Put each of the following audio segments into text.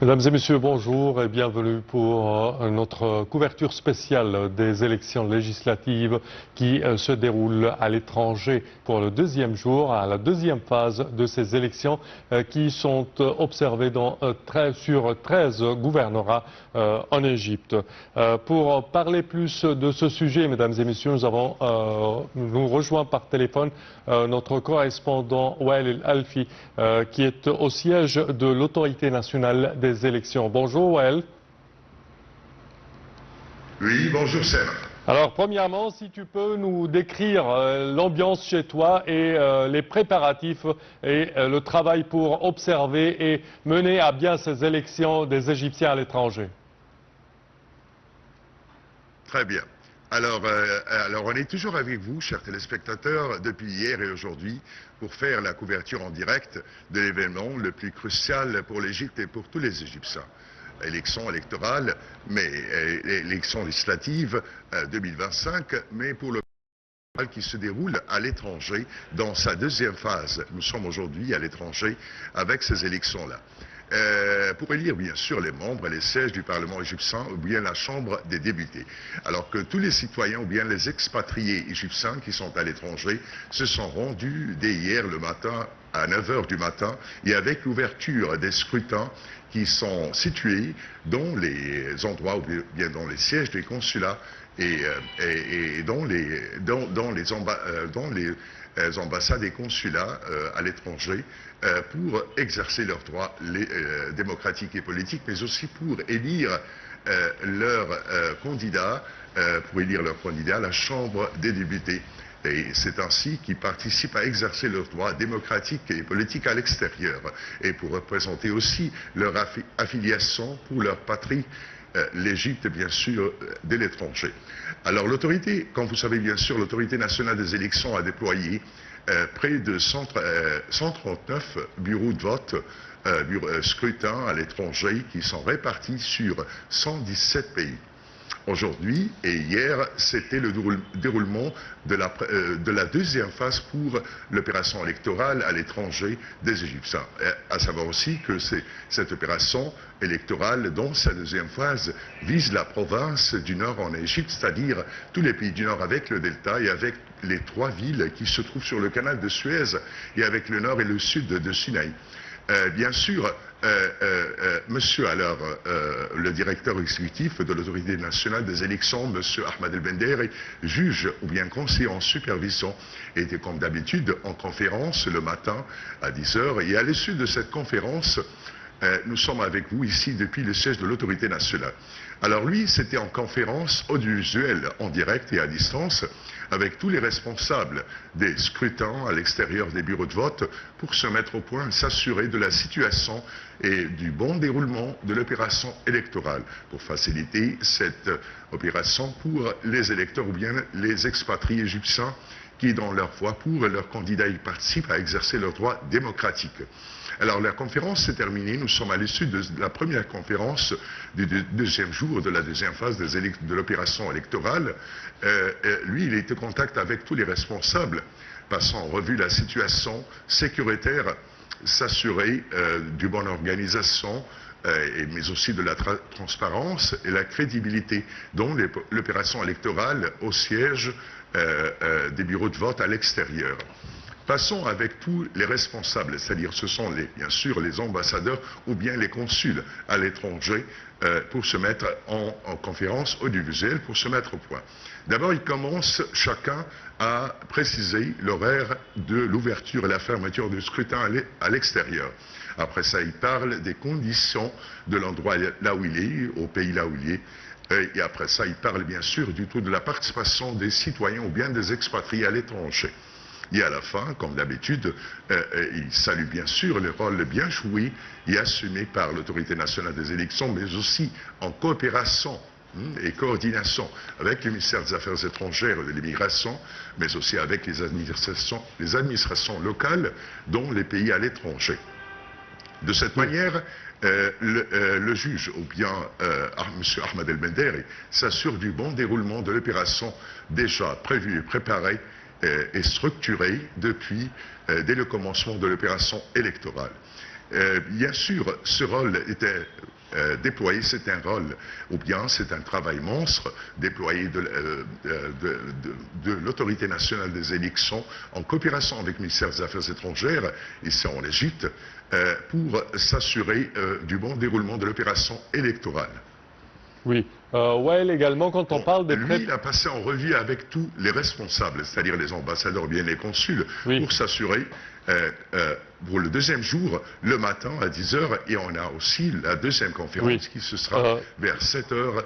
Mesdames et messieurs, bonjour et bienvenue pour notre couverture spéciale des élections législatives qui se déroulent à l'étranger pour le deuxième jour, à la deuxième phase de ces élections qui sont observées sur 13 gouvernorats en Égypte. Pour parler plus de ce sujet, mesdames et messieurs, nous rejoint par téléphone notre correspondant Wael El-Alfi qui est au siège de l'autorité nationale des élections. Bonjour Wael. Oui, bonjour Serge. Alors premièrement, si tu peux nous décrire l'ambiance chez toi et les préparatifs et le travail pour observer et mener à bien ces élections des Égyptiens à l'étranger. Très bien. Alors, on est toujours avec vous, chers téléspectateurs, depuis hier et aujourd'hui, pour faire la couverture en direct de l'événement le plus crucial pour l'Égypte et pour tous les Égyptiens. Élections électorales, mais élections législatives 2025, mais pour le qui se déroule à l'étranger dans sa deuxième phase. Nous sommes aujourd'hui à l'étranger avec ces élections-là. Pour élire bien sûr les membres et les sièges du Parlement égyptien ou bien la Chambre des députés. Alors que tous les citoyens ou bien les expatriés égyptiens qui sont à l'étranger se sont rendus dès hier le matin à 9 h du matin et avec l'ouverture des scrutins qui sont situés dans les endroits ou bien dans les sièges des consulats et dans les ambassades et consulats à l'étranger pour exercer leurs droits démocratiques et politiques, mais aussi pour élire leurs candidats à la Chambre des députés. Et c'est ainsi qu'ils participent à exercer leurs droits démocratiques et politiques à l'extérieur et pour représenter aussi leur affiliation pour leur patrie, l'Égypte, bien sûr, de l'étranger. Alors l'autorité, comme vous savez bien sûr, l'autorité nationale des élections a déployé près de 139 bureaux de vote, scrutins à l'étranger qui sont répartis sur 117 pays. Aujourd'hui et hier, c'était le déroulement de la deuxième phase pour l'opération électorale à l'étranger des Égyptiens. À savoir aussi que cette opération électorale, dans sa deuxième phase, vise la province du Nord en Égypte, c'est-à-dire tous les pays du Nord avec le Delta et avec les 3 villes qui se trouvent sur le canal de Suez et avec le Nord et le Sud de Sinaï. Bien sûr, monsieur alors le directeur exécutif de l'autorité nationale des élections, monsieur Ahmed El-Benderi, juge ou bien conseiller en supervision, était comme d'habitude en conférence le matin à 10 h et à l'issue de cette conférence, nous sommes avec vous ici depuis le siège de l'autorité nationale. Alors lui, c'était en conférence audiovisuelle, en direct et à distance, avec tous les responsables des scrutins à l'extérieur des bureaux de vote pour se mettre au point, s'assurer de la situation et du bon déroulement de l'opération électorale, pour faciliter cette opération pour les électeurs ou bien les expatriés égyptiens qui, dans leur voie pour leurs candidats, ils participent à exercer leurs droits démocratiques. Alors la conférence s'est terminée, nous sommes à l'issue de la première conférence du deuxième jour de la deuxième phase de l'opération électorale. Lui, il était en contact avec tous les responsables, passant en revue la situation sécuritaire, s'assurer d'une bonne organisation, mais aussi de la transparence et la crédibilité dans l'opération électorale au siège des bureaux de vote à l'extérieur. Passons avec tous les responsables, c'est-à-dire ce sont bien sûr les ambassadeurs ou bien les consuls à l'étranger pour se mettre en conférence audiovisuelle, pour se mettre au point. D'abord, ils commencent chacun à préciser l'horaire de l'ouverture et la fermeture du scrutin à l'extérieur. Après ça, ils parlent des conditions de l'endroit là où il est, au pays là où il est. Et après ça, ils parlent bien sûr du tout de la participation des citoyens ou bien des expatriés à l'étranger. Et à la fin, comme d'habitude, il salue bien sûr le rôle bien joué et assumé par l'autorité nationale des élections, mais aussi en coopération et coordination avec le ministère des Affaires étrangères et de l'immigration, mais aussi avec les administrations locales dans les pays à l'étranger. De cette manière, le juge, ou bien M. Ahmed El-Benderi, s'assure du bon déroulement de l'opération déjà prévue et préparée est structuré depuis, dès le commencement de l'opération électorale. Bien sûr, ce rôle était déployé, c'est un rôle, ou bien c'est un travail monstre déployé de l'autorité nationale des élections en coopération avec le ministère des Affaires étrangères, ici en Égypte, pour s'assurer du bon déroulement de l'opération électorale. Oui. Wael également, quand on parle des lui, il a passé en revue avec tous les responsables, c'est-à-dire les ambassadeurs, bien les consuls, oui, pour s'assurer, pour le deuxième jour, le matin à 10 h, et on a aussi la deuxième conférence oui, qui se sera vers 7 h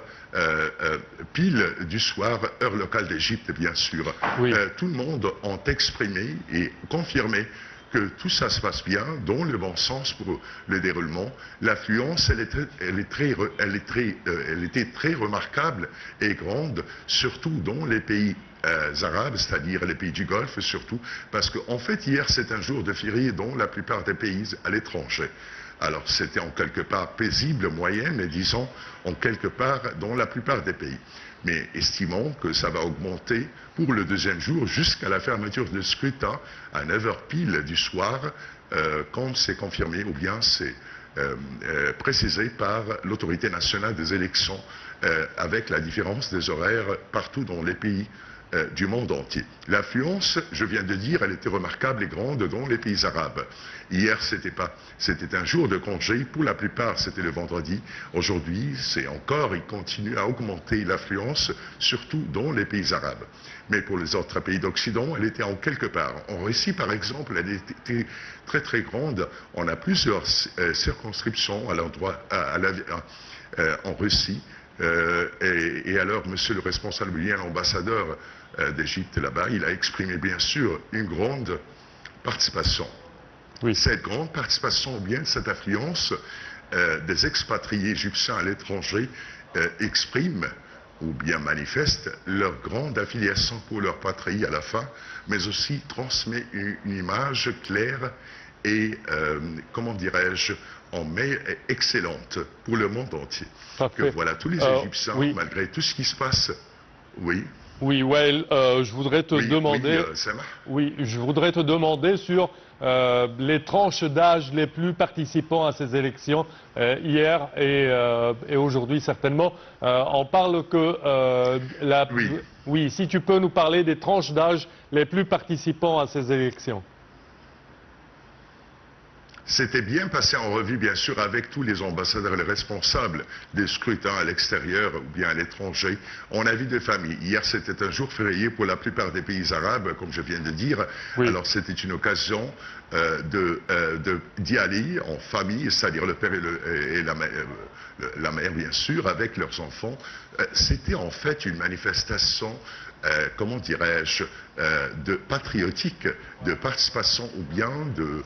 pile du soir, heure locale d'Égypte, bien sûr. Oui. Tout le monde a exprimé et confirmé que tout ça se passe bien, dans le bon sens pour le déroulement. L'affluence, elle était très remarquable et grande, surtout dans les pays arabes, c'est-à-dire les pays du Golfe surtout, parce qu'en fait, hier, c'est un jour de férié dans la plupart des pays à l'étranger. Alors, c'était en quelque part paisible, moyen, mais disons en quelque part dans la plupart des pays. Mais estimons que ça va augmenter pour le deuxième jour jusqu'à la fermeture du scrutin à 9 h pile du soir, quand c'est confirmé ou bien c'est précisé par l'autorité nationale des élections, avec la différence des horaires partout dans les pays du monde entier. L'affluence, je viens de dire, elle était remarquable et grande dans les pays arabes. Hier, c'était un jour de congé. Pour la plupart, c'était le vendredi. Aujourd'hui, il continue à augmenter l'affluence, surtout dans les pays arabes. Mais pour les autres pays d'Occident, elle était en quelque part. En Russie, par exemple, elle était très très grande. On a plusieurs circonscriptions à l'endroit, en Russie. Et alors, monsieur le responsable, bien l'ambassadeur d'Égypte là-bas, il a exprimé bien sûr une grande participation. Oui. Cette grande participation, ou bien cette affluence des expatriés égyptiens à l'étranger exprime ou bien manifeste leur grande affiliation pour leur patrie à la fin, mais aussi transmet une image claire et, comment dirais-je, excellente pour le monde entier. Parfait. Que voilà, tous les Égyptiens, oui, malgré tout ce qui se passe, oui. Oui, Wael, je voudrais te demander. Oui, je voudrais te demander sur les tranches d'âge les plus participants à ces élections hier et aujourd'hui certainement. On parle que oui, si tu peux nous parler des tranches d'âge les plus participants à ces élections. C'était bien passé en revue, bien sûr, avec tous les ambassadeurs et les responsables des scrutins à l'extérieur ou bien à l'étranger. On a vu des familles. Hier, c'était un jour férié pour la plupart des pays arabes, comme je viens de dire. Oui. Alors, c'était une occasion d'y aller en famille, c'est-à-dire le père et la mère, bien sûr, avec leurs enfants. C'était en fait une manifestation, comment dirais-je, de patriotique, de participation ou bien de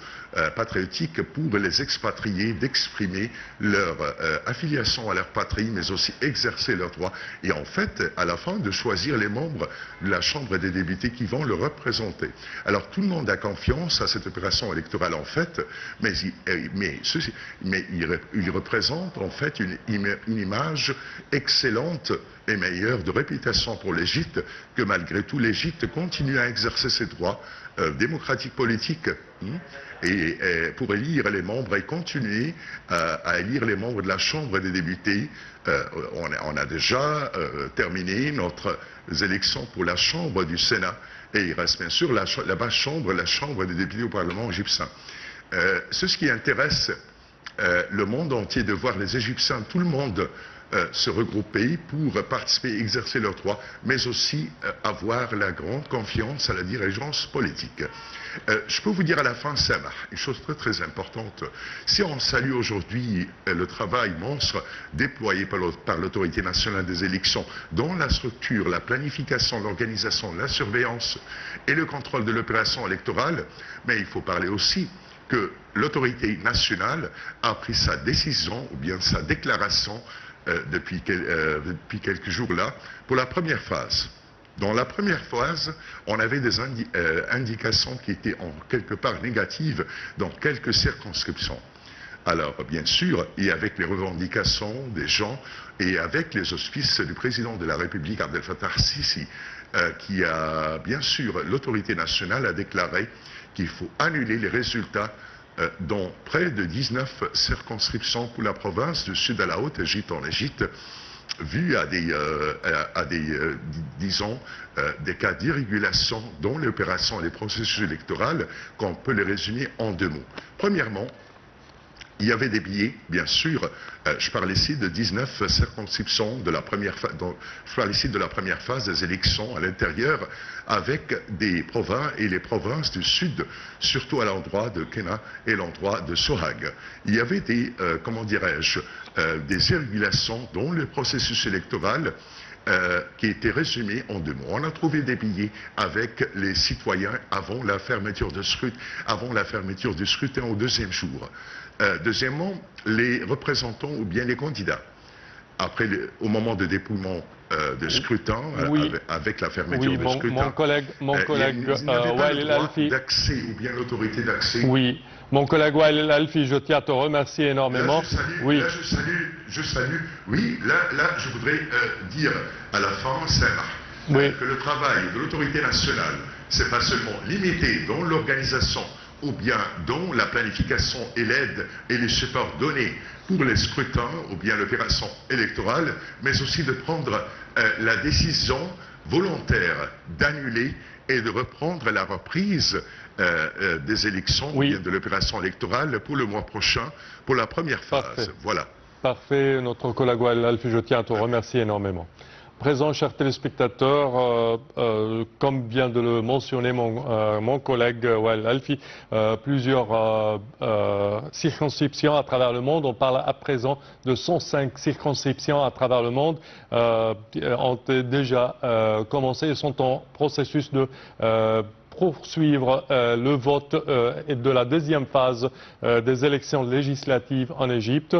patriotique pour les expatriés d'exprimer leur affiliation à leur patrie, mais aussi exercer leurs droits. Et en fait, à la fin, de choisir les membres de la Chambre des députés qui vont le représenter. Alors tout le monde a confiance à cette opération électorale en fait, mais il représente en fait une image excellente et meilleure de réputation pour l'Égypte, que malgré tout l'Égypte continue à exercer ses droits démocratiques politiques et pour élire les membres et continuer à élire les membres de la Chambre des députés. On a déjà terminé notre élection pour la Chambre du Sénat et il reste bien sûr la Chambre des députés au Parlement égyptien. C'est ce qui intéresse le monde entier, de voir les Égyptiens, tout le monde se regrouper pour participer, exercer leurs droits, mais aussi avoir la grande confiance à la dirigeance politique. Je peux vous dire à la fin, Samah, une chose très très importante. Si on salue aujourd'hui le travail monstre déployé par l'autorité nationale des élections dans la structure, la planification, l'organisation, la surveillance et le contrôle de l'opération électorale, mais il faut parler aussi que l'autorité nationale a pris sa décision ou bien sa déclaration depuis quelques jours là, pour la première phase. Dans la première phase, on avait des indications qui étaient en quelque part négatives dans quelques circonscriptions. Alors, bien sûr, et avec les revendications des gens et avec les auspices du président de la République, Abdel Fattah al-Sisi, qui a, bien sûr, l'autorité nationale a déclaré qu'il faut annuler les résultats dans près de 19 circonscriptions pour la province du Sud à la Haute-Égypte en Égypte, vu à des cas d'irrégulation dans l'opération et les processus électoraux, qu'on peut les résumer en 2 mots. Premièrement, il y avait des billets, bien sûr, je parle ici de 19 circonscriptions de la première phase, je parle ici de la première phase des élections à l'intérieur, avec des provinces et les provinces du Sud, surtout à l'endroit de Kena et l'endroit de Sohag. Il y avait des, comment dirais-je, des irrégulations dans le processus électoral qui était résumé en 2 mots. On a trouvé des billets avec les citoyens avant la fermeture du scrutin au 2e jour. Deuxièmement, les représentants ou bien les candidats, au moment de dépouillement de scrutin, avec la fermeture du scrutin, il n'y avait pas le droit d'accès ou bien l'autorité d'accès. Oui, mon collègue Wael El Alfi, je tiens à te remercier énormément. Là, je salue. Oui, là, je voudrais dire à la fin, que le travail de l'autorité nationale, c'est pas seulement limité dans l'organisation ou bien dans la planification et l'aide et les supports donnés pour les scrutins ou bien l'opération électorale, mais aussi de prendre la décision volontaire d'annuler et de reprendre la reprise des élections ou bien de l'opération électorale pour le mois prochain, pour la première phase. Parfait. Voilà. Parfait, notre collègue Wael El Alfi, je tiens à te remercier énormément. Présent, chers téléspectateurs, comme vient de le mentionner mon collègue Wael El Alfi, plusieurs circonscriptions à travers le monde, on parle à présent de 105 circonscriptions à travers le monde, ont déjà commencé et sont en processus de poursuivre le vote de la 2e phase des élections législatives en Égypte.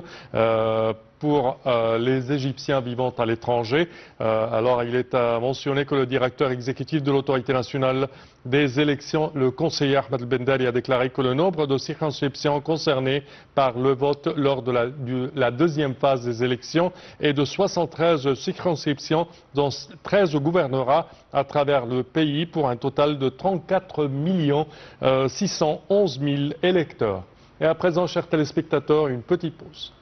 Pour les Égyptiens vivant à l'étranger. Alors, il est à mentionner que le directeur exécutif de l'autorité nationale des élections, le conseiller Ahmed El Bendari, a déclaré que le nombre de circonscriptions concernées par le vote lors de la 2e phase des élections est de 73 circonscriptions, dont 13 gouvernera à travers le pays pour un total de 34 611 000 électeurs. Et à présent, chers téléspectateurs, une petite pause.